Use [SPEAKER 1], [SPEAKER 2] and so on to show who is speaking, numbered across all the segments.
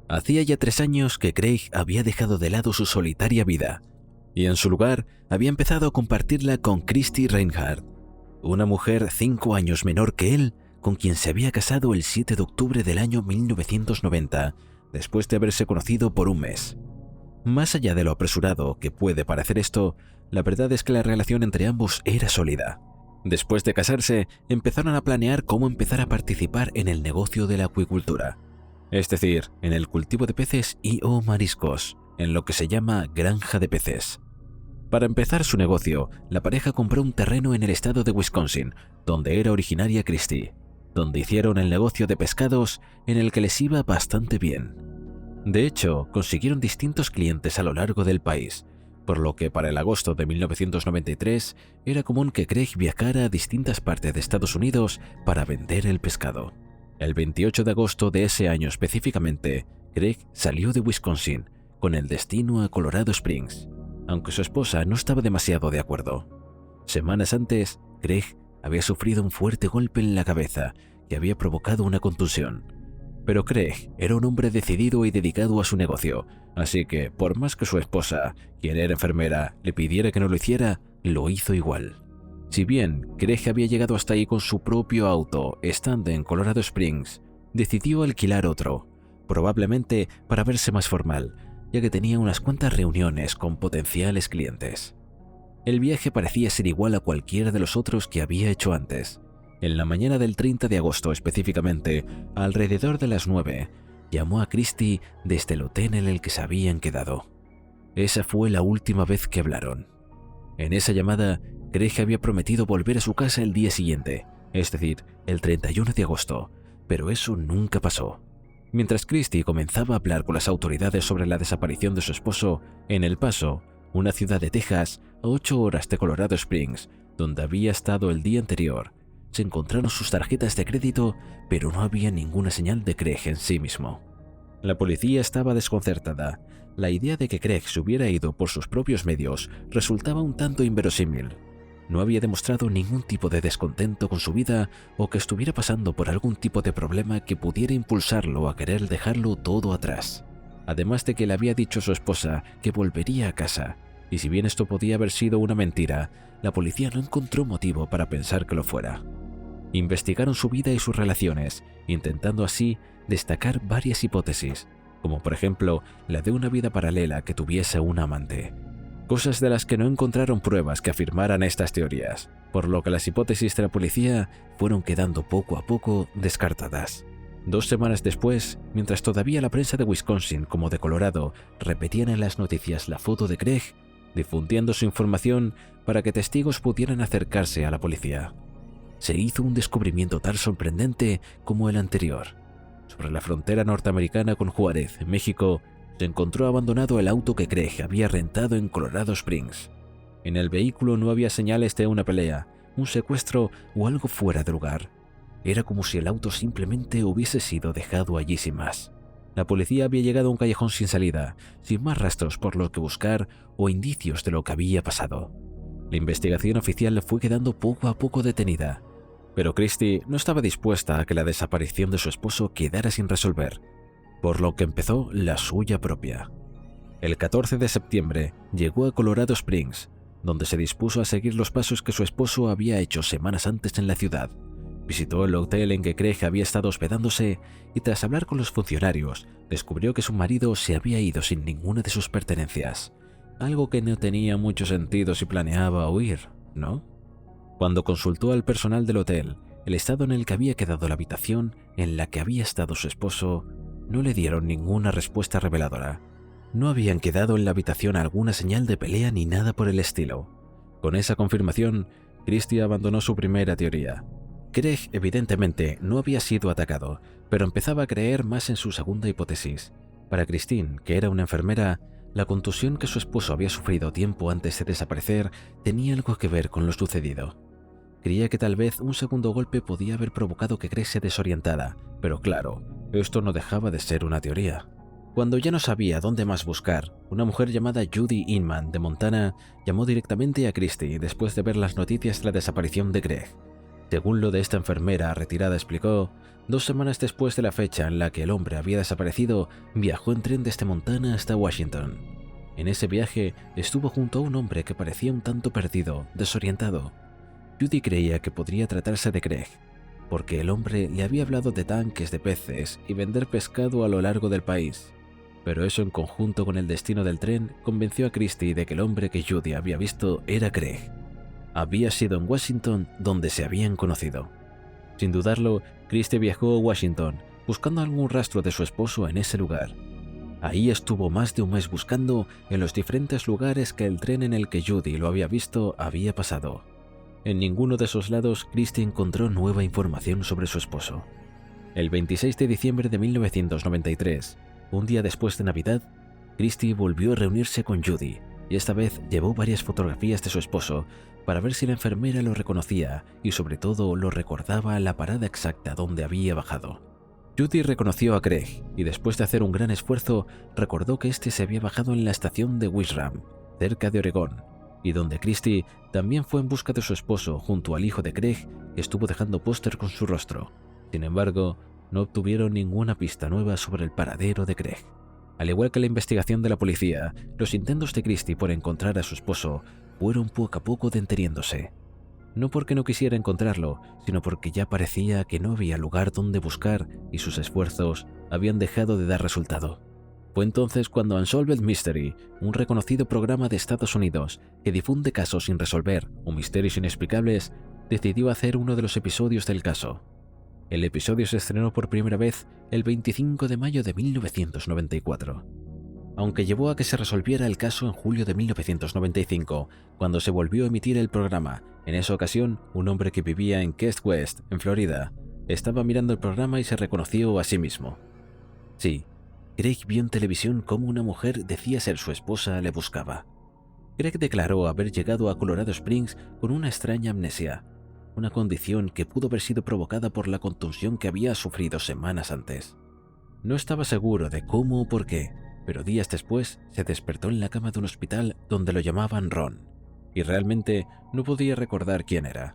[SPEAKER 1] Hacía ya 3 años que Craig había dejado de lado su solitaria vida y en su lugar había empezado a compartirla con Christy Reinhardt, una mujer 5 años menor que él, con quien se había casado el 7 de octubre del año 1990, después de haberse conocido por un mes. Más allá de lo apresurado que puede parecer esto, la verdad es que la relación entre ambos era sólida. Después de casarse, empezaron a planear cómo empezar a participar en el negocio de la acuicultura, es decir, en el cultivo de peces y/o mariscos, en lo que se llama granja de peces. Para empezar su negocio, la pareja compró un terreno en el estado de Wisconsin, donde era originaria Christy, donde hicieron el negocio de pescados en el que les iba bastante bien. De hecho, consiguieron distintos clientes a lo largo del país, por lo que para el agosto de 1993 era común que Craig viajara a distintas partes de Estados Unidos para vender el pescado. El 28 de agosto de ese año específicamente, Craig salió de Wisconsin con el destino a Colorado Springs, aunque su esposa no estaba demasiado de acuerdo. Semanas antes, Craig había sufrido un fuerte golpe en la cabeza que había provocado una contusión. Pero Craig era un hombre decidido y dedicado a su negocio, así que, por más que su esposa, quien era enfermera, le pidiera que no lo hiciera, lo hizo igual. Si bien Craig había llegado hasta ahí con su propio auto, estando en Colorado Springs, decidió alquilar otro, probablemente para verse más formal, ya que tenía unas cuantas reuniones con potenciales clientes. El viaje parecía ser igual a cualquiera de los otros que había hecho antes. En la mañana del 30 de agosto específicamente, alrededor de las 9, llamó a Christy desde el hotel en el que se habían quedado. Esa fue la última vez que hablaron. En esa llamada, Craig había prometido volver a su casa el día siguiente, es decir, el 31 de agosto, pero eso nunca pasó. Mientras Christy comenzaba a hablar con las autoridades sobre la desaparición de su esposo, en El Paso, una ciudad de Texas, a 8 horas de Colorado Springs, donde había estado el día anterior, se encontraron sus tarjetas de crédito, pero no había ninguna señal de Craig en sí mismo. La policía estaba desconcertada. La idea de que Craig se hubiera ido por sus propios medios resultaba un tanto inverosímil. No había demostrado ningún tipo de descontento con su vida o que estuviera pasando por algún tipo de problema que pudiera impulsarlo a querer dejarlo todo atrás. Además de que le había dicho a su esposa que volvería a casa, y si bien esto podía haber sido una mentira, la policía no encontró motivo para pensar que lo fuera. Investigaron su vida y sus relaciones, intentando así destacar varias hipótesis, como por ejemplo la de una vida paralela que tuviese un amante. Cosas de las que no encontraron pruebas que afirmaran estas teorías, por lo que las hipótesis de la policía fueron quedando poco a poco descartadas. 2 semanas después, mientras todavía la prensa de Wisconsin como de Colorado repetían en las noticias la foto de Craig, difundiendo su información para que testigos pudieran acercarse a la policía, se hizo un descubrimiento tan sorprendente como el anterior. Sobre la frontera norteamericana con Juárez, México, se encontró abandonado el auto que Craig había rentado en Colorado Springs. En el vehículo no había señales de una pelea, un secuestro o algo fuera de lugar. Era como si el auto simplemente hubiese sido dejado allí sin más. La policía había llegado a un callejón sin salida, sin más rastros por lo que buscar o indicios de lo que había pasado. La investigación oficial fue quedando poco a poco detenida, pero Christy no estaba dispuesta a que la desaparición de su esposo quedara sin resolver, por lo que empezó la suya propia. El 14 de septiembre llegó a Colorado Springs, donde se dispuso a seguir los pasos que su esposo había hecho semanas antes en la ciudad. Visitó el hotel en que Craig había estado hospedándose y tras hablar con los funcionarios, descubrió que su marido se había ido sin ninguna de sus pertenencias, algo que no tenía mucho sentido si planeaba huir, ¿no? Cuando consultó al personal del hotel el estado en el que había quedado la habitación en la que había estado su esposo, no le dieron ninguna respuesta reveladora. No habían quedado en la habitación alguna señal de pelea ni nada por el estilo. Con esa confirmación, Christy abandonó su primera teoría. Craig evidentemente no había sido atacado, pero empezaba a creer más en su segunda hipótesis. Para Christine, que era una enfermera, la contusión que su esposo había sufrido tiempo antes de desaparecer tenía algo que ver con lo sucedido. Creía que tal vez un segundo golpe podía haber provocado que Craig se desorientara, pero claro, esto no dejaba de ser una teoría. Cuando ya no sabía dónde más buscar, una mujer llamada Judy Inman de Montana llamó directamente a Christy después de ver las noticias de la desaparición de Craig. Según lo de esta enfermera retirada explicó, 2 semanas después de la fecha en la que el hombre había desaparecido, viajó en tren desde Montana hasta Washington. En ese viaje estuvo junto a un hombre que parecía un tanto perdido, desorientado. Judy creía que podría tratarse de Craig, porque el hombre le había hablado de tanques de peces y vender pescado a lo largo del país. Pero eso, en conjunto con el destino del tren, convenció a Christie de que el hombre que Judy había visto era Craig. Había sido en Washington donde se habían conocido. Sin dudarlo, Christie viajó a Washington buscando algún rastro de su esposo en ese lugar. Ahí estuvo más de un mes buscando en los diferentes lugares que el tren en el que Judy lo había visto había pasado. En ninguno de esos lados Christie encontró nueva información sobre su esposo. El 26 de diciembre de 1993, un día después de Navidad, Christie volvió a reunirse con Judy y esta vez llevó varias fotografías de su esposo para ver si la enfermera lo reconocía y sobre todo lo recordaba la parada exacta donde había bajado. Judy reconoció a Craig y después de hacer un gran esfuerzo recordó que este se había bajado en la estación de Wishram, cerca de Oregón, y donde Christie también fue en busca de su esposo junto al hijo de Craig, que estuvo dejando póster con su rostro. Sin embargo, no obtuvieron ninguna pista nueva sobre el paradero de Craig. Al igual que la investigación de la policía, los intentos de Christie por encontrar a su esposo fueron poco a poco deteniéndose. No porque no quisiera encontrarlo, sino porque ya parecía que no había lugar donde buscar y sus esfuerzos habían dejado de dar resultado. Fue entonces cuando Unsolved Mystery, un reconocido programa de Estados Unidos que difunde casos sin resolver o misterios inexplicables, decidió hacer uno de los episodios del caso. El episodio se estrenó por primera vez el 25 de mayo de 1994. Aunque llevó a que se resolviera el caso en julio de 1995, cuando se volvió a emitir el programa. En esa ocasión, un hombre que vivía en Key West, en Florida, estaba mirando el programa y se reconoció a sí mismo. Sí, Craig vio en televisión cómo una mujer decía ser su esposa le buscaba. Craig declaró haber llegado a Colorado Springs con una extraña amnesia, una condición que pudo haber sido provocada por la contusión que había sufrido semanas antes. No estaba seguro de cómo o por qué, pero días después se despertó en la cama de un hospital donde lo llamaban Ron, y realmente no podía recordar quién era,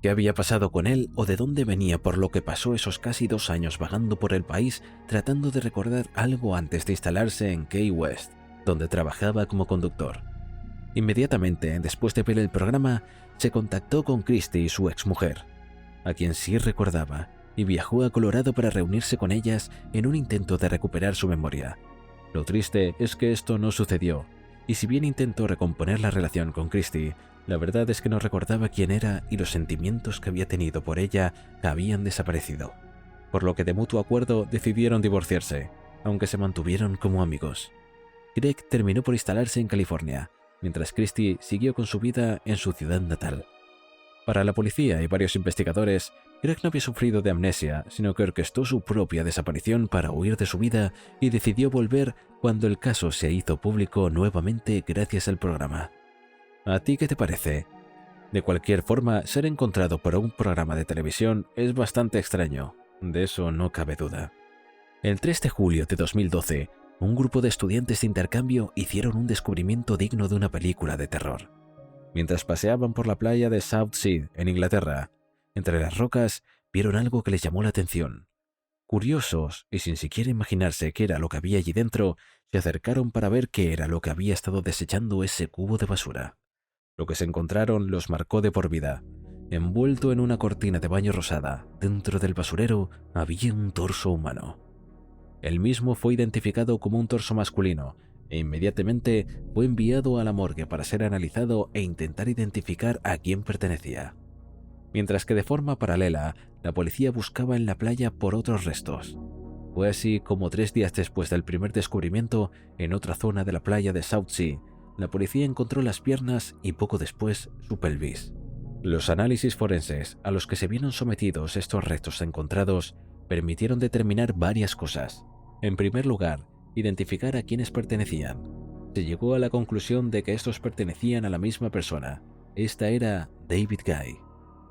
[SPEAKER 1] qué había pasado con él o de dónde venía, por lo que pasó esos casi 2 años vagando por el país tratando de recordar algo antes de instalarse en Key West, donde trabajaba como conductor. Inmediatamente después de ver el programa, se contactó con Christie y su exmujer, a quien sí recordaba, y viajó a Colorado para reunirse con ellas en un intento de recuperar su memoria. Lo triste es que esto no sucedió, y si bien intentó recomponer la relación con Christie, la verdad es que no recordaba quién era y los sentimientos que había tenido por ella habían desaparecido, por lo que de mutuo acuerdo decidieron divorciarse, aunque se mantuvieron como amigos. Craig terminó por instalarse en California, mientras Christie siguió con su vida en su ciudad natal. Para la policía y varios investigadores, Craig no había sufrido de amnesia, sino que orquestó su propia desaparición para huir de su vida y decidió volver cuando el caso se hizo público nuevamente gracias al programa. ¿A ti qué te parece? De cualquier forma, ser encontrado por un programa de televisión es bastante extraño, de eso no cabe duda. El 3 de julio de 2012, un grupo de estudiantes de intercambio hicieron un descubrimiento digno de una película de terror. Mientras paseaban por la playa de Southsea, en Inglaterra, entre las rocas vieron algo que les llamó la atención. Curiosos, y sin siquiera imaginarse qué era lo que había allí dentro, se acercaron para ver qué era lo que había estado desechando ese cubo de basura. Lo que se encontraron los marcó de por vida. Envuelto en una cortina de baño rosada, dentro del basurero había un torso humano. El mismo fue identificado como un torso masculino e inmediatamente fue enviado a la morgue para ser analizado e intentar identificar a quién pertenecía. Mientras que de forma paralela, la policía buscaba en la playa por otros restos. Fue así como 3 días después del primer descubrimiento, en otra zona de la playa de Southsea, la policía encontró las piernas y poco después su pelvis. Los análisis forenses a los que se vieron sometidos estos restos encontrados permitieron determinar varias cosas. En primer lugar, identificar a quienes pertenecían. Se llegó a la conclusión de que estos pertenecían a la misma persona. Esta era David Guy,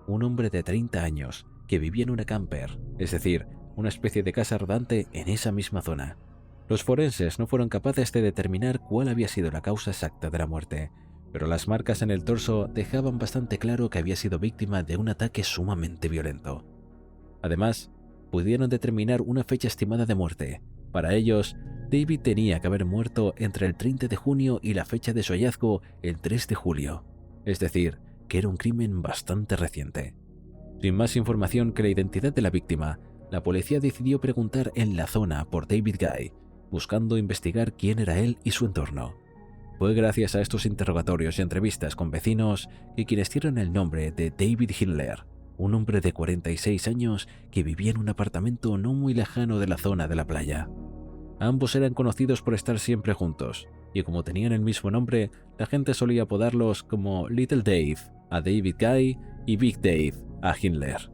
[SPEAKER 1] un hombre de 30 años que vivía en una camper, es decir, una especie de casa rodante en esa misma zona. Los forenses no fueron capaces de determinar cuál había sido la causa exacta de la muerte, pero las marcas en el torso dejaban bastante claro que había sido víctima de un ataque sumamente violento. Además, pudieron determinar una fecha estimada de muerte. Para ellos, David tenía que haber muerto entre el 30 de junio y la fecha de su hallazgo, el 3 de julio. Es decir, que era un crimen bastante reciente. Sin más información que la identidad de la víctima, la policía decidió preguntar en la zona por David Guy, buscando investigar quién era él y su entorno. Fue gracias a estos interrogatorios y entrevistas con vecinos que quienes dieron el nombre de David Hindler, un hombre de 46 años que vivía en un apartamento no muy lejano de la zona de la playa. Ambos eran conocidos por estar siempre juntos, y como tenían el mismo nombre, la gente solía apodarlos como Little Dave a David Guy y Big Dave a Hindler.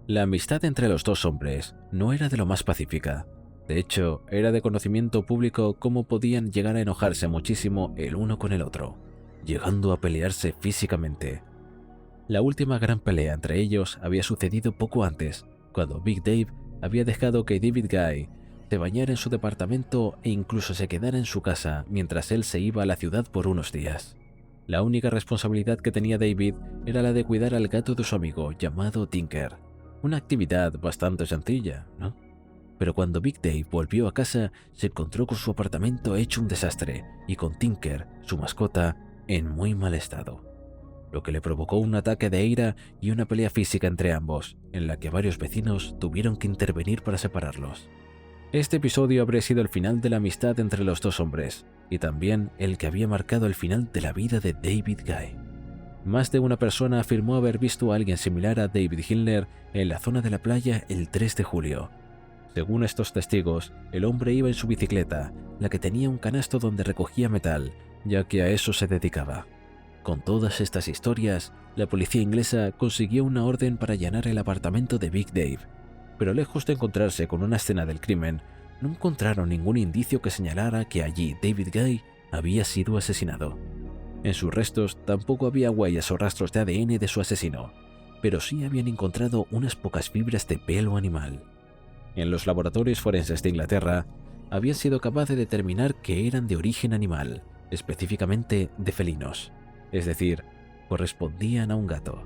[SPEAKER 1] La amistad entre los dos hombres no era de lo más pacífica. De hecho, era de conocimiento público cómo podían llegar a enojarse muchísimo el uno con el otro, llegando a pelearse físicamente. La última gran pelea entre ellos había sucedido poco antes, cuando Big Dave había dejado que David Guy se bañara en su departamento e incluso se quedara en su casa mientras él se iba a la ciudad por unos días. La única responsabilidad que tenía David era la de cuidar al gato de su amigo llamado Tinker, una actividad bastante sencilla, ¿no? Pero cuando Big Dave volvió a casa, se encontró con su apartamento hecho un desastre y con Tinker, su mascota, en muy mal estado, lo que le provocó un ataque de ira y una pelea física entre ambos, en la que varios vecinos tuvieron que intervenir para separarlos. Este episodio habría sido el final de la amistad entre los dos hombres, y también el que había marcado el final de la vida de David Guy. Más de una persona afirmó haber visto a alguien similar a David Hindler en la zona de la playa el 3 de julio. Según estos testigos, el hombre iba en su bicicleta, la que tenía un canasto donde recogía metal, ya que a eso se dedicaba. Con todas estas historias, la policía inglesa consiguió una orden para allanar el apartamento de Big Dave, pero lejos de encontrarse con una escena del crimen, no encontraron ningún indicio que señalara que allí David Guy había sido asesinado. En sus restos tampoco había huellas o rastros de ADN de su asesino, pero sí habían encontrado unas pocas fibras de pelo animal. En los laboratorios forenses de Inglaterra, habían sido capaces de determinar que eran de origen animal, específicamente de felinos, es decir, correspondían a un gato.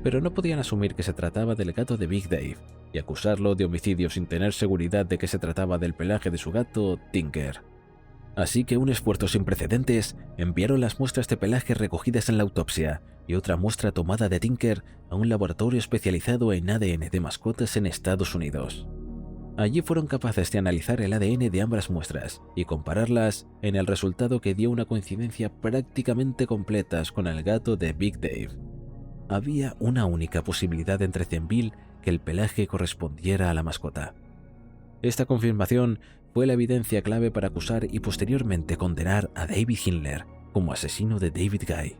[SPEAKER 1] Pero no podían asumir que se trataba del gato de Big Dave y acusarlo de homicidio sin tener seguridad de que se trataba del pelaje de su gato, Tinker. Así que un esfuerzo sin precedentes enviaron las muestras de pelaje recogidas en la autopsia y otra muestra tomada de Tinker a un laboratorio especializado en ADN de mascotas en Estados Unidos. Allí fueron capaces de analizar el ADN de ambas muestras y compararlas en el resultado que dio una coincidencia prácticamente completa con el gato de Big Dave. Había una única posibilidad entre 100.000 que el pelaje correspondiera a la mascota. Esta confirmación fue la evidencia clave para acusar y posteriormente condenar a David Hindler como asesino de David Guy.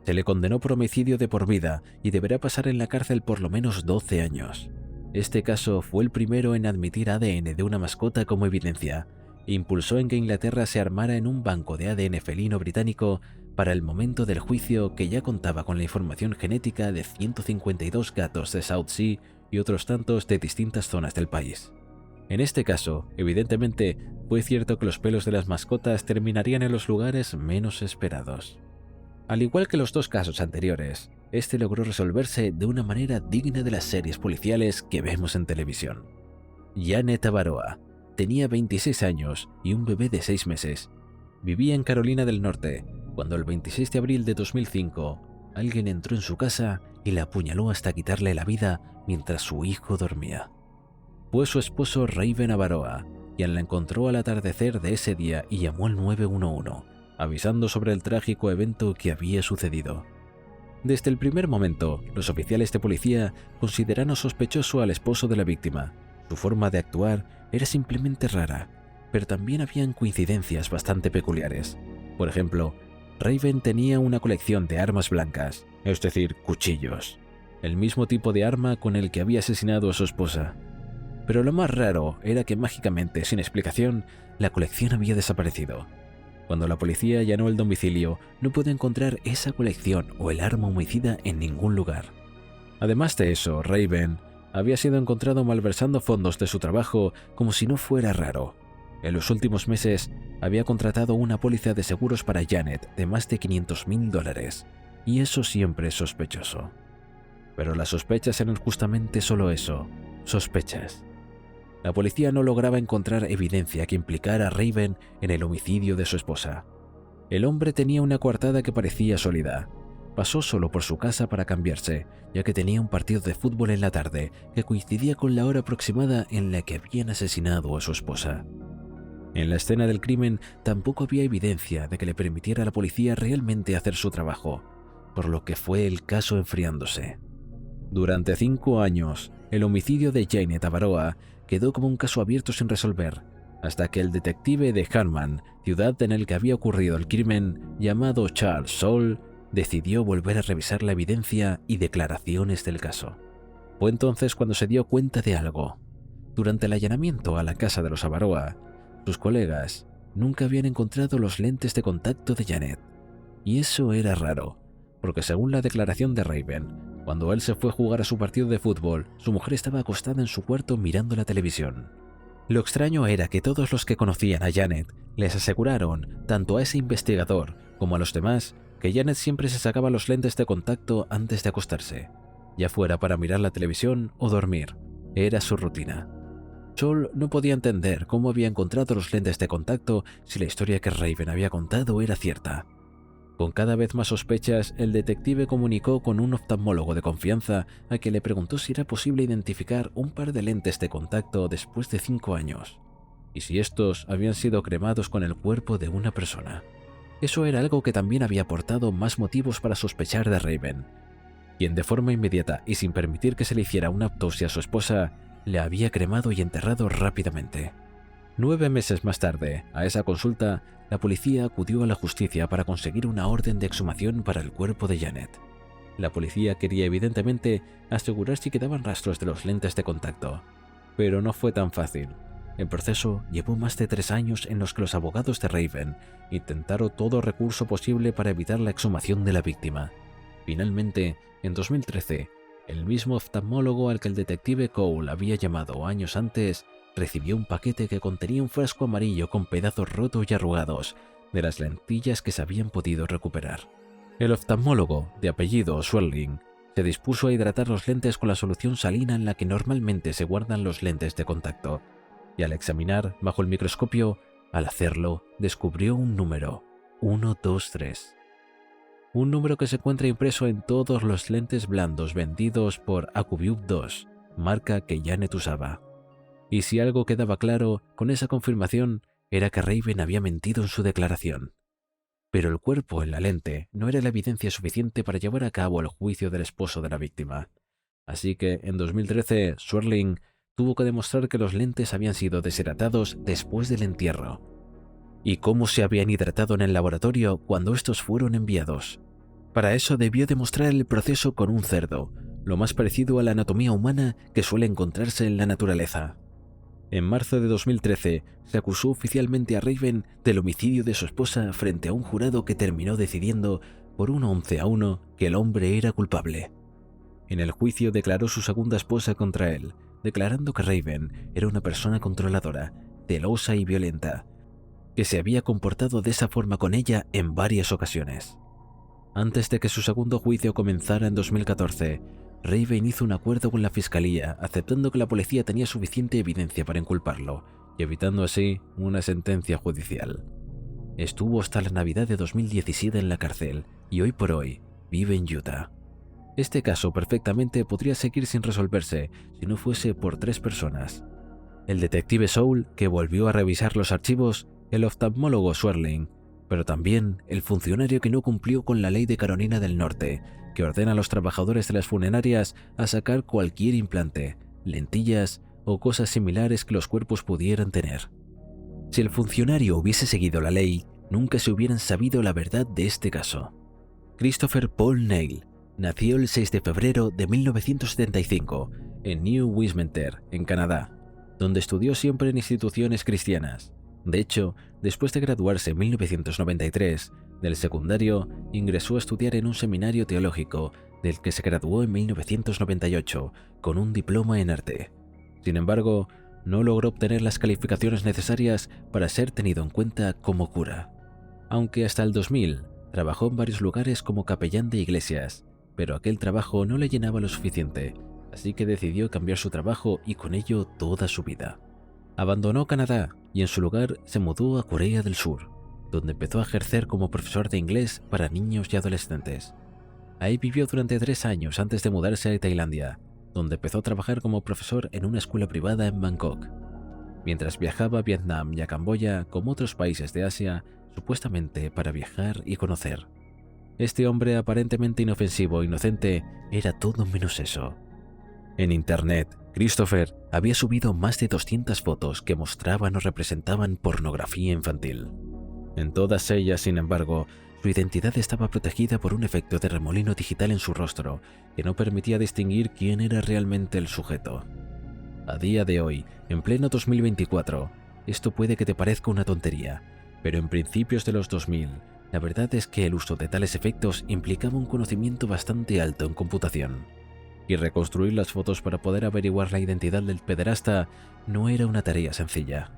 [SPEAKER 1] Se le condenó por homicidio de por vida y deberá pasar en la cárcel por lo menos 12 años. Este caso fue el primero en admitir ADN de una mascota como evidencia e impulsó en que Inglaterra se armara en un banco de ADN felino británico para el momento del juicio, que ya contaba con la información genética de 152 gatos de Southsea y otros tantos de distintas zonas del país. En este caso, evidentemente, fue cierto que los pelos de las mascotas terminarían en los lugares menos esperados. Al igual que los dos casos anteriores, este logró resolverse de una manera digna de las series policiales que vemos en televisión. Janet Abaroa tenía 26 años y un bebé de 6 meses. Vivía en Carolina del Norte, cuando el 26 de abril de 2005, alguien entró en su casa y la apuñaló hasta quitarle la vida mientras su hijo dormía. Fue su esposo Raven Abaroa quien la encontró al atardecer de ese día y llamó al 911, avisando sobre el trágico evento que había sucedido. Desde el primer momento, los oficiales de policía consideraron sospechoso al esposo de la víctima. Su forma de actuar era simplemente rara, pero también habían coincidencias bastante peculiares. Por ejemplo, Raven tenía una colección de armas blancas, es decir, cuchillos, el mismo tipo de arma con el que había asesinado a su esposa. Pero lo más raro era que mágicamente, sin explicación, la colección había desaparecido. Cuando la policía allanó el domicilio, no pudo encontrar esa colección o el arma homicida en ningún lugar. Además de eso, Raven había sido encontrado malversando fondos de su trabajo como si no fuera raro. En los últimos meses había contratado una póliza de seguros para Janet de más de $500,000, y eso siempre es sospechoso. Pero las sospechas eran justamente solo eso, sospechas. La policía no lograba encontrar evidencia que implicara a Raven en el homicidio de su esposa. El hombre tenía una coartada que parecía sólida. Pasó solo por su casa para cambiarse, ya que tenía un partido de fútbol en la tarde que coincidía con la hora aproximada en la que habían asesinado a su esposa. En la escena del crimen tampoco había evidencia de que le permitiera a la policía realmente hacer su trabajo, por lo que fue el caso enfriándose. Durante 5 años, el homicidio de Janet Avaroa quedó como un caso abierto sin resolver, hasta que el detective de Harman, ciudad en el que había ocurrido el crimen, llamado Charles Soule, decidió volver a revisar la evidencia y declaraciones del caso. Fue entonces cuando se dio cuenta de algo. Durante el allanamiento a la casa de los Avaroa, sus colegas nunca habían encontrado los lentes de contacto de Janet. Y eso era raro, porque según la declaración de Raven, cuando él se fue a jugar a su partido de fútbol, su mujer estaba acostada en su cuarto mirando la televisión. Lo extraño era que todos los que conocían a Janet les aseguraron, tanto a ese investigador como a los demás, que Janet siempre se sacaba los lentes de contacto antes de acostarse, ya fuera para mirar la televisión o dormir. Era su rutina. Sol no podía entender cómo había encontrado los lentes de contacto si la historia que Raven había contado era cierta. Con cada vez más sospechas, el detective comunicó con un oftalmólogo de confianza a quien le preguntó si era posible identificar un par de lentes de contacto después de 5 años, y si estos habían sido cremados con el cuerpo de una persona. Eso era algo que también había aportado más motivos para sospechar de Raven, quien de forma inmediata y sin permitir que se le hiciera una autopsia a su esposa, le había cremado y enterrado rápidamente. 9 meses más tarde, a esa consulta, la policía acudió a la justicia para conseguir una orden de exhumación para el cuerpo de Janet. La policía quería evidentemente asegurar si quedaban rastros de los lentes de contacto, pero no fue tan fácil. El proceso llevó más de 3 años en los que los abogados de Raven intentaron todo recurso posible para evitar la exhumación de la víctima. Finalmente, en 2013, el mismo oftalmólogo al que el detective Cole había llamado años antes recibió un paquete que contenía un frasco amarillo con pedazos rotos y arrugados de las lentillas que se habían podido recuperar. El oftalmólogo, de apellido Swerling, se dispuso a hidratar los lentes con la solución salina en la que normalmente se guardan los lentes de contacto, y al examinar bajo el microscopio, al hacerlo, descubrió un número, 123. Un número que se encuentra impreso en todos los lentes blandos vendidos por Acuvue 2, marca que Janet usaba. Y si algo quedaba claro con esa confirmación, era que Raven había mentido en su declaración. Pero el cuerpo en la lente no era la evidencia suficiente para llevar a cabo el juicio del esposo de la víctima. Así que en 2013, Swerling tuvo que demostrar que los lentes habían sido deshidratados después del entierro. ¿Y cómo se habían hidratado en el laboratorio cuando estos fueron enviados? Para eso debió demostrar el proceso con un cerdo, lo más parecido a la anatomía humana que suele encontrarse en la naturaleza. En marzo de 2013 se acusó oficialmente a Raven del homicidio de su esposa frente a un jurado que terminó decidiendo por un 11-1 que el hombre era culpable. En el juicio declaró su segunda esposa contra él, declarando que Raven era una persona controladora, celosa y violenta, que se había comportado de esa forma con ella en varias ocasiones. Antes de que su segundo juicio comenzara en 2014, Raven hizo un acuerdo con la fiscalía, aceptando que la policía tenía suficiente evidencia para inculparlo y evitando así una sentencia judicial. Estuvo hasta la Navidad de 2017 en la cárcel y hoy por hoy vive en Utah. Este caso perfectamente podría seguir sin resolverse si no fuese por 3 personas: el detective Soule, que volvió a revisar los archivos, el oftalmólogo Swerling, pero también el funcionario que no cumplió con la ley de Carolina del Norte, que ordena a los trabajadores de las funerarias a sacar cualquier implante, lentillas o cosas similares que los cuerpos pudieran tener. Si el funcionario hubiese seguido la ley, nunca se hubieran sabido la verdad de este caso. Christopher Paul Neil nació el 6 de febrero de 1975 en New Westminster, en Canadá, donde estudió siempre en instituciones cristianas. De hecho, después de graduarse en 1993 del secundario, ingresó a estudiar en un seminario teológico del que se graduó en 1998 con un diploma en arte. Sin embargo, no logró obtener las calificaciones necesarias para ser tenido en cuenta como cura. Aunque hasta el 2000 trabajó en varios lugares como capellán de iglesias, pero aquel trabajo no le llenaba lo suficiente, así que decidió cambiar su trabajo y con ello toda su vida. Abandonó Canadá y en su lugar se mudó a Corea del Sur, donde empezó a ejercer como profesor de inglés para niños y adolescentes. Ahí vivió durante 3 años antes de mudarse a Tailandia, donde empezó a trabajar como profesor en una escuela privada en Bangkok. Mientras viajaba a Vietnam y a Camboya, como otros países de Asia, supuestamente para viajar y conocer. Este hombre aparentemente inofensivo e inocente era todo menos eso. En internet, Christopher había subido más de 200 fotos que mostraban o representaban pornografía infantil. En todas ellas, sin embargo, su identidad estaba protegida por un efecto de remolino digital en su rostro que no permitía distinguir quién era realmente el sujeto. A día de hoy, en pleno 2024, esto puede que te parezca una tontería, pero en principios de los 2000, la verdad es que el uso de tales efectos implicaba un conocimiento bastante alto en computación. Y reconstruir las fotos para poder averiguar la identidad del pederasta no era una tarea sencilla.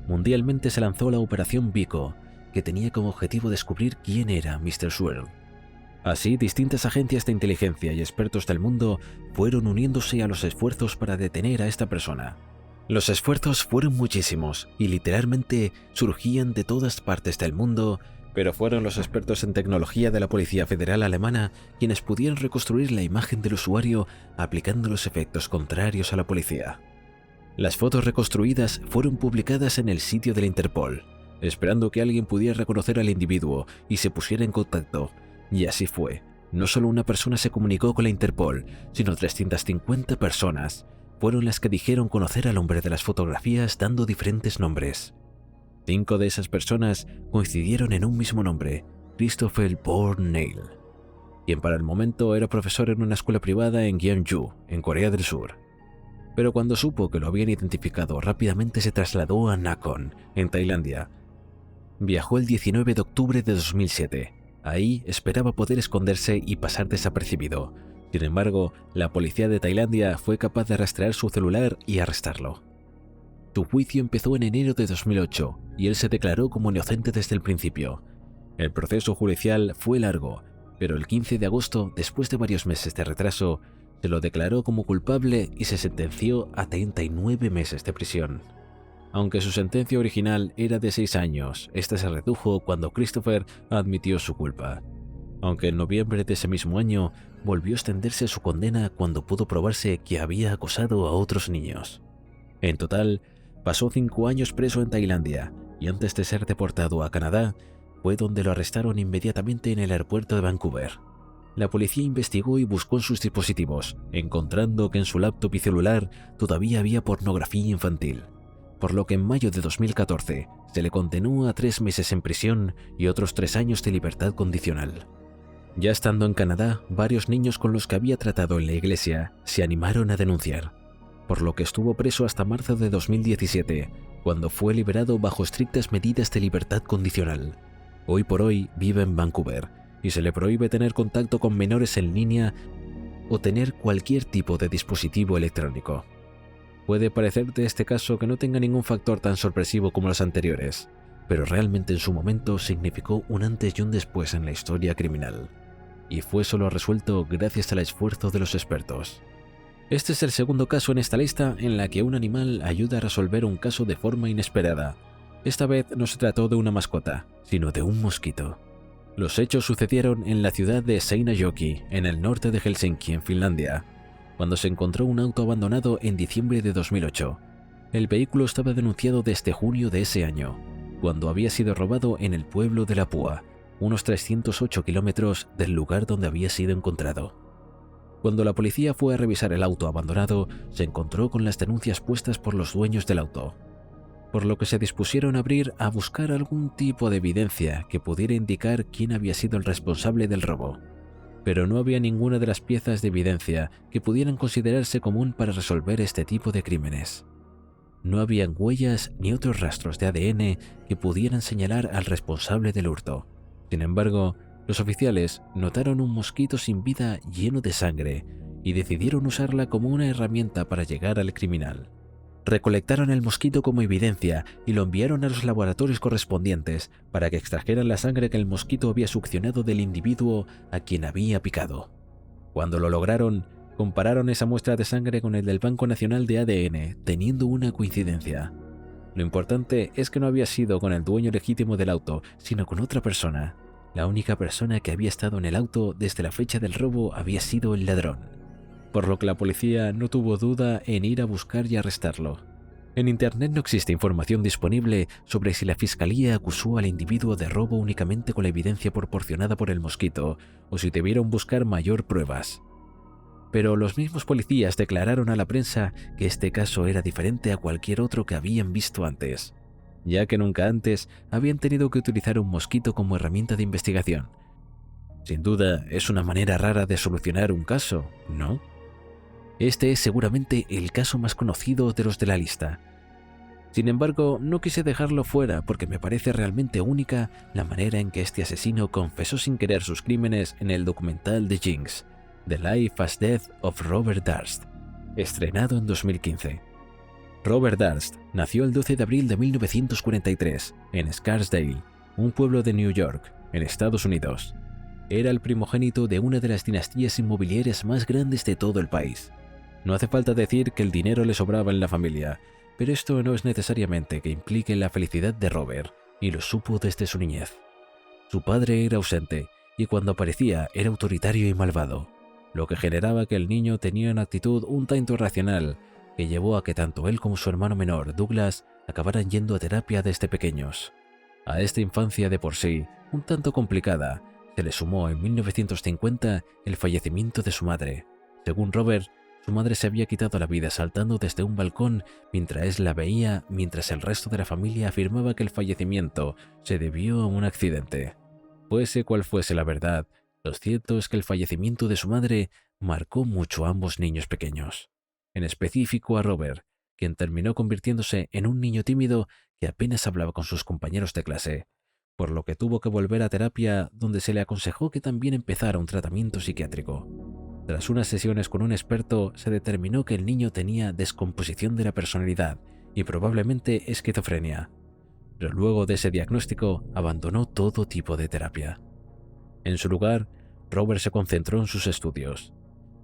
[SPEAKER 1] Mundialmente se lanzó la Operación Vico, que tenía como objetivo descubrir quién era Mr. Swirl. Así, distintas agencias de inteligencia y expertos del mundo fueron uniéndose a los esfuerzos para detener a esta persona. Los esfuerzos fueron muchísimos y literalmente surgían de todas partes del mundo, pero fueron los expertos en tecnología de la Policía Federal Alemana quienes pudieron reconstruir la imagen del usuario aplicando los efectos contrarios a la policía. Las fotos reconstruidas fueron publicadas en el sitio de la Interpol, esperando que alguien pudiera reconocer al individuo y se pusiera en contacto, y así fue. No solo una persona se comunicó con la Interpol, sino 350 personas fueron las que dijeron conocer al hombre de las fotografías dando diferentes nombres. 5 de esas personas coincidieron en un mismo nombre, Christopher Bourne-Neil, quien para el momento era profesor en una escuela privada en Gyeongju, en Corea del Sur. Pero cuando supo que lo habían identificado, rápidamente se trasladó a Nakhon, en Tailandia. Viajó el 19 de octubre de 2007. Ahí esperaba poder esconderse y pasar desapercibido. Sin embargo, la policía de Tailandia fue capaz de rastrear su celular y arrestarlo. Su juicio empezó en enero de 2008 y él se declaró como inocente desde el principio. El proceso judicial fue largo, pero el 15 de agosto, después de varios meses de retraso, se lo declaró como culpable y se sentenció a 39 meses de prisión. Aunque su sentencia original era de 6 años, esta se redujo cuando Christopher admitió su culpa. Aunque en noviembre de ese mismo año volvió a extenderse su condena cuando pudo probarse que había acosado a otros niños. En total, pasó 5 años preso en Tailandia y antes de ser deportado a Canadá, fue donde lo arrestaron inmediatamente en el aeropuerto de Vancouver. La policía investigó y buscó en sus dispositivos, encontrando que en su laptop y celular todavía había pornografía infantil, por lo que en mayo de 2014 se le condenó a 3 meses en prisión y otros 3 años de libertad condicional. Ya estando en Canadá, varios niños con los que había tratado en la iglesia se animaron a denunciar, por lo que estuvo preso hasta marzo de 2017, cuando fue liberado bajo estrictas medidas de libertad condicional. Hoy por hoy vive en Vancouver y se le prohíbe tener contacto con menores en línea o tener cualquier tipo de dispositivo electrónico. Puede parecerte este caso que no tenga ningún factor tan sorpresivo como los anteriores, pero realmente en su momento significó un antes y un después en la historia criminal, y fue solo resuelto gracias al esfuerzo de los expertos. Este es el segundo caso en esta lista en la que un animal ayuda a resolver un caso de forma inesperada. Esta vez no se trató de una mascota, sino de un mosquito. Los hechos sucedieron en la ciudad de Seinäjoki, en el norte de Helsinki, en Finlandia, cuando se encontró un auto abandonado en diciembre de 2008. El vehículo estaba denunciado desde junio de ese año, cuando había sido robado en el pueblo de Lapua, unos 308 kilómetros del lugar donde había sido encontrado. Cuando la policía fue a revisar el auto abandonado, se encontró con las denuncias puestas por los dueños del auto, por lo que se dispusieron a buscar algún tipo de evidencia que pudiera indicar quién había sido el responsable del robo. Pero no había ninguna de las piezas de evidencia que pudieran considerarse común para resolver este tipo de crímenes. No habían huellas ni otros rastros de ADN que pudieran señalar al responsable del hurto. Sin embargo, los oficiales notaron un mosquito sin vida lleno de sangre y decidieron usarla como una herramienta para llegar al criminal. Recolectaron el mosquito como evidencia y lo enviaron a los laboratorios correspondientes para que extrajeran la sangre que el mosquito había succionado del individuo a quien había picado. Cuando lo lograron, compararon esa muestra de sangre con el del Banco Nacional de ADN, teniendo una coincidencia. Lo importante es que no había sido con el dueño legítimo del auto, sino con otra persona. La única persona que había estado en el auto desde la fecha del robo había sido el ladrón, por lo que la policía no tuvo duda en ir a buscar y arrestarlo. En Internet no existe información disponible sobre si la fiscalía acusó al individuo de robo únicamente con la evidencia proporcionada por el mosquito o si debieron buscar mayor pruebas. Pero los mismos policías declararon a la prensa que este caso era diferente a cualquier otro que habían visto antes, ya que nunca antes habían tenido que utilizar un mosquito como herramienta de investigación. Sin duda, es una manera rara de solucionar un caso, ¿no? Este es seguramente el caso más conocido de los de la lista. Sin embargo, no quise dejarlo fuera porque me parece realmente única la manera en que este asesino confesó sin querer sus crímenes en el documental The Jinx, The Life as Death of Robert Durst, estrenado en 2015. Robert Durst nació el 12 de abril de 1943 en Scarsdale, un pueblo de New York, en Estados Unidos. Era el primogénito de una de las dinastías inmobiliarias más grandes de todo el país. No hace falta decir que el dinero le sobraba en la familia, pero esto no es necesariamente que implique la felicidad de Robert, y lo supo desde su niñez. Su padre era ausente, y cuando aparecía era autoritario y malvado, lo que generaba que el niño tenía una actitud un tanto irracional, que llevó a que tanto él como su hermano menor, Douglas, acabaran yendo a terapia desde pequeños. A esta infancia de por sí, un tanto complicada, se le sumó en 1950 el fallecimiento de su madre. Según Robert, su madre se había quitado la vida saltando desde un balcón mientras él la veía, mientras el resto de la familia afirmaba que el fallecimiento se debió a un accidente. Fuese cual fuese la verdad, lo cierto es que el fallecimiento de su madre marcó mucho a ambos niños pequeños. En específico a Robert, quien terminó convirtiéndose en un niño tímido que apenas hablaba con sus compañeros de clase, por lo que tuvo que volver a terapia donde se le aconsejó que también empezara un tratamiento psiquiátrico. Tras unas sesiones con un experto, se determinó que el niño tenía descomposición de la personalidad y probablemente esquizofrenia. Pero luego de ese diagnóstico, abandonó todo tipo de terapia. En su lugar, Robert se concentró en sus estudios.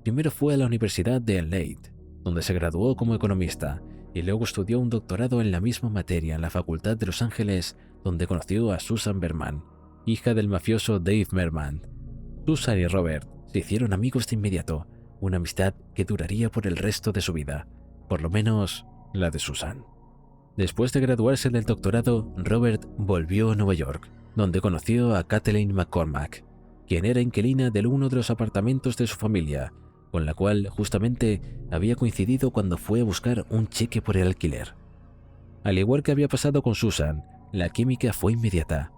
[SPEAKER 1] Primero fue a la Universidad de Leiden, donde se graduó como economista, y luego estudió un doctorado en la misma materia en la Facultad de Los Ángeles, donde conoció a Susan Berman, hija del mafioso Dave Berman. Susan y Robert se hicieron amigos de inmediato, una amistad que duraría por el resto de su vida, por lo menos la de Susan. Después de graduarse del doctorado, Robert volvió a Nueva York, donde conoció a Kathleen McCormack, quien era inquilina de uno de los apartamentos de su familia, con la cual justamente había coincidido cuando fue a buscar un cheque por el alquiler. Al igual que había pasado con Susan, la química fue inmediata.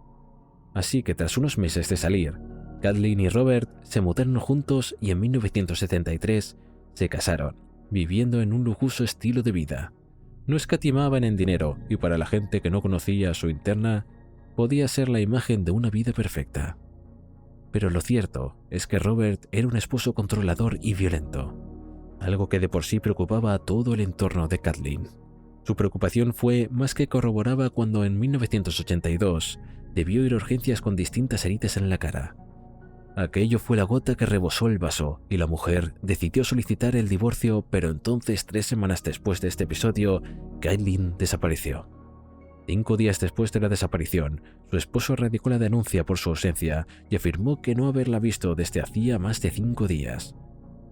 [SPEAKER 1] Así que tras unos meses de salir, Kathleen y Robert se mudaron juntos y en 1973 se casaron, viviendo en un lujoso estilo de vida. No escatimaban en dinero y para la gente que no conocía a su interna, podía ser la imagen de una vida perfecta. Pero lo cierto es que Robert era un esposo controlador y violento, algo que de por sí preocupaba a todo el entorno de Kathleen. Su preocupación fue más que corroborada cuando en 1982 debió ir a urgencias con distintas heridas en la cara. Aquello fue la gota que rebosó el vaso y la mujer decidió solicitar el divorcio, pero entonces 3 semanas después de este episodio, Kathleen desapareció. 5 días después de la desaparición, su esposo radicó la denuncia por su ausencia y afirmó que no haberla visto desde hacía más de 5 días.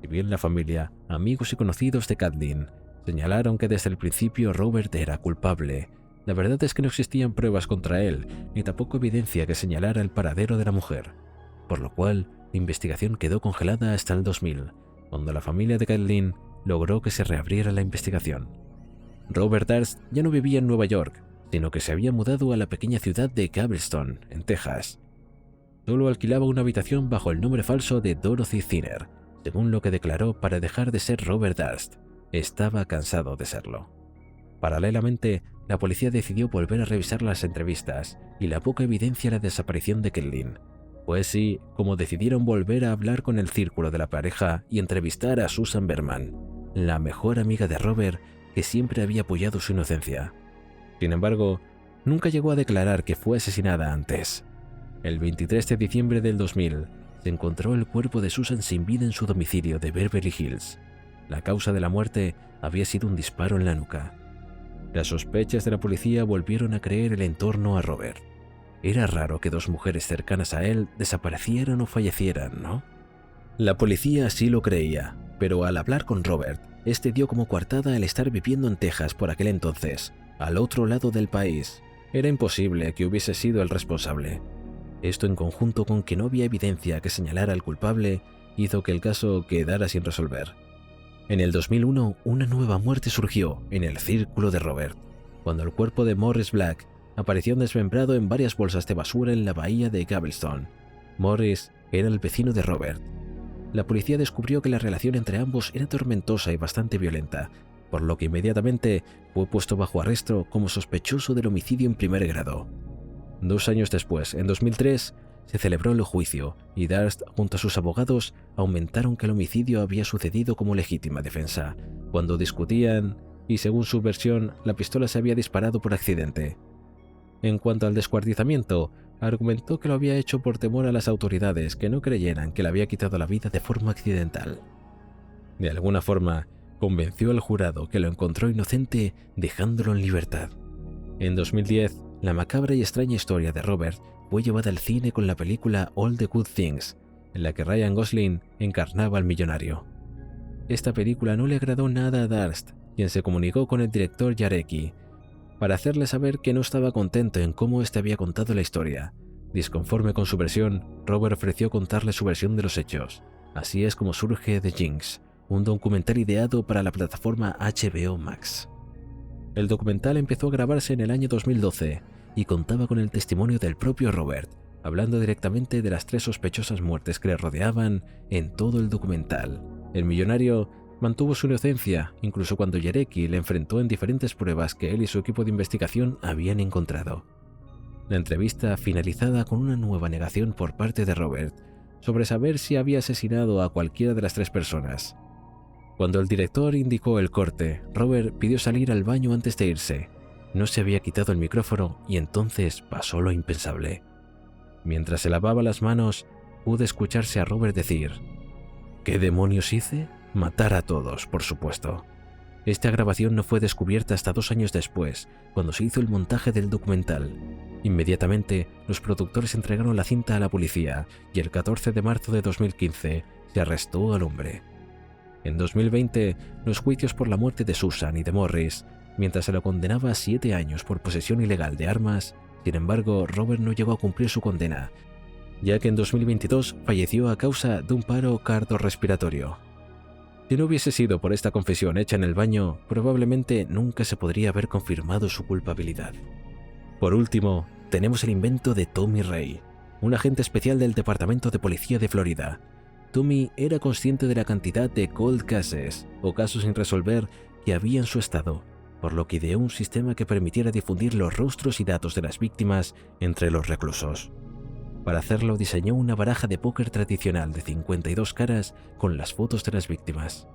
[SPEAKER 1] Si bien la familia, amigos y conocidos de Kathleen señalaron que desde el principio Robert era culpable, la verdad es que no existían pruebas contra él, ni tampoco evidencia que señalara el paradero de la mujer, por lo cual la investigación quedó congelada hasta el 2000, cuando la familia de Kathleen logró que se reabriera la investigación. Robert Durst ya no vivía en Nueva York, sino que se había mudado a la pequeña ciudad de Galveston, en Texas. Solo alquilaba una habitación bajo el nombre falso de Dorothy Thinner, según lo que declaró para dejar de ser Robert Durst. Estaba cansado de serlo. Paralelamente, la policía decidió volver a revisar las entrevistas y la poca evidencia de la desaparición de Kathleen. Fue así como decidieron volver a hablar con el círculo de la pareja y entrevistar a Susan Berman, la mejor amiga de Robert, que siempre había apoyado su inocencia. Sin embargo, nunca llegó a declarar que fue asesinada antes. El 23 de diciembre del 2000, se encontró el cuerpo de Susan sin vida en su domicilio de Beverly Hills. La causa de la muerte había sido un disparo en la nuca. Las sospechas de la policía volvieron a creer el entorno a Robert. Era raro que dos mujeres cercanas a él desaparecieran o fallecieran, ¿no? La policía sí lo creía, pero al hablar con Robert, este dio como coartada el estar viviendo en Texas por aquel entonces, al otro lado del país. Era imposible que hubiese sido el responsable. Esto, en conjunto con que no había evidencia que señalara al culpable, hizo que el caso quedara sin resolver. En el 2001, una nueva muerte surgió en el círculo de Robert, cuando el cuerpo de Morris Black apareció desmembrado en varias bolsas de basura en la bahía de Galveston. Morris era el vecino de Robert. La policía descubrió que la relación entre ambos era tormentosa y bastante violenta, por lo que inmediatamente fue puesto bajo arresto como sospechoso del homicidio en primer grado. 2 años después, en 2003, se celebró el juicio y Durst, junto a sus abogados, aumentaron que el homicidio había sucedido como legítima defensa, cuando discutían y, según su versión, la pistola se había disparado por accidente. En cuanto al descuartizamiento, argumentó que lo había hecho por temor a las autoridades que no creyeran que le había quitado la vida de forma accidental. De alguna forma, convenció al jurado que lo encontró inocente dejándolo en libertad. En 2010, la macabra y extraña historia de Robert fue llevada al cine con la película All the Good Things, en la que Ryan Gosling encarnaba al millonario. Esta película no le agradó nada a Durst, quien se comunicó con el director Jarecki para hacerle saber que no estaba contento en cómo éste había contado la historia. Disconforme con su versión, Robert ofreció contarle su versión de los hechos. Así es como surge The Jinx, un documental ideado para la plataforma HBO Max. El documental empezó a grabarse en el año 2012 y contaba con el testimonio del propio Robert, hablando directamente de las 3 sospechosas muertes que le rodeaban en todo el documental. El millonario mantuvo su inocencia, incluso cuando Jarecki le enfrentó en diferentes pruebas que él y su equipo de investigación habían encontrado. La entrevista finalizada con una nueva negación por parte de Robert sobre saber si había asesinado a cualquiera de las 3 personas. Cuando el director indicó el corte, Robert pidió salir al baño antes de irse. No se había quitado el micrófono y entonces pasó lo impensable. Mientras se lavaba las manos, pude escucharse a Robert decir: ¿Qué demonios hice? Matar a todos, por supuesto. Esta grabación no fue descubierta hasta 2 años después, cuando se hizo el montaje del documental. Inmediatamente, los productores entregaron la cinta a la policía y el 14 de marzo de 2015 se arrestó al hombre. En 2020, los juicios por la muerte de Susan y de Morris, mientras se lo condenaba a 7 años por posesión ilegal de armas. Sin embargo, Robert no llegó a cumplir su condena, ya que en 2022 falleció a causa de un paro cardiorrespiratorio. Si no hubiese sido por esta confesión hecha en el baño, probablemente nunca se podría haber confirmado su culpabilidad. Por último, tenemos el invento de Tommy Ray, un agente especial del Departamento de Policía de Florida. Tommy era consciente de la cantidad de cold cases, o casos sin resolver, que había en su estado, por lo que ideó un sistema que permitiera difundir los rostros y datos de las víctimas entre los reclusos. Para hacerlo, diseñó una baraja de póker tradicional de 52 caras con las fotos de las víctimas.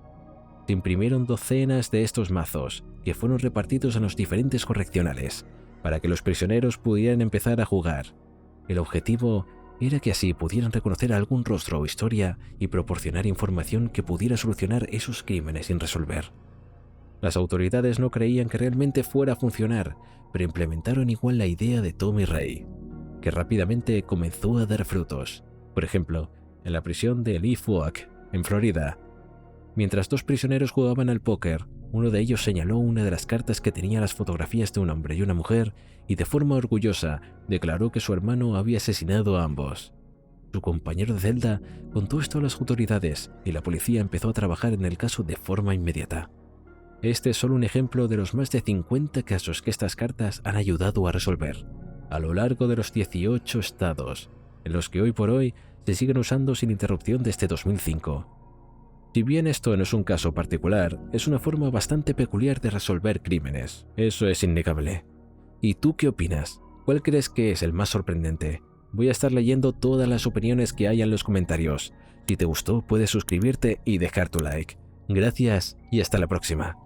[SPEAKER 1] Se imprimieron docenas de estos mazos, que fueron repartidos a los diferentes correccionales, para que los prisioneros pudieran empezar a jugar. El objetivo era que así pudieran reconocer algún rostro o historia y proporcionar información que pudiera solucionar esos crímenes sin resolver. Las autoridades no creían que realmente fuera a funcionar, pero implementaron igual la idea de Tommy Ray, que rápidamente comenzó a dar frutos. Por ejemplo, en la prisión de Leaf Oak, en Florida, mientras 2 prisioneros jugaban al póker, uno de ellos señaló una de las cartas que tenía las fotografías de un hombre y una mujer y de forma orgullosa declaró que su hermano había asesinado a ambos. Su compañero de celda contó esto a las autoridades y la policía empezó a trabajar en el caso de forma inmediata. Este es solo un ejemplo de los más de 50 casos que estas cartas han ayudado a resolver, a lo largo de los 18 estados, en los que hoy por hoy se siguen usando sin interrupción desde 2005. Si bien esto no es un caso particular, es una forma bastante peculiar de resolver crímenes. Eso es innegable. ¿Y tú qué opinas? ¿Cuál crees que es el más sorprendente? Voy a estar leyendo todas las opiniones que haya en los comentarios. Si te gustó, puedes suscribirte y dejar tu like. Gracias y hasta la próxima.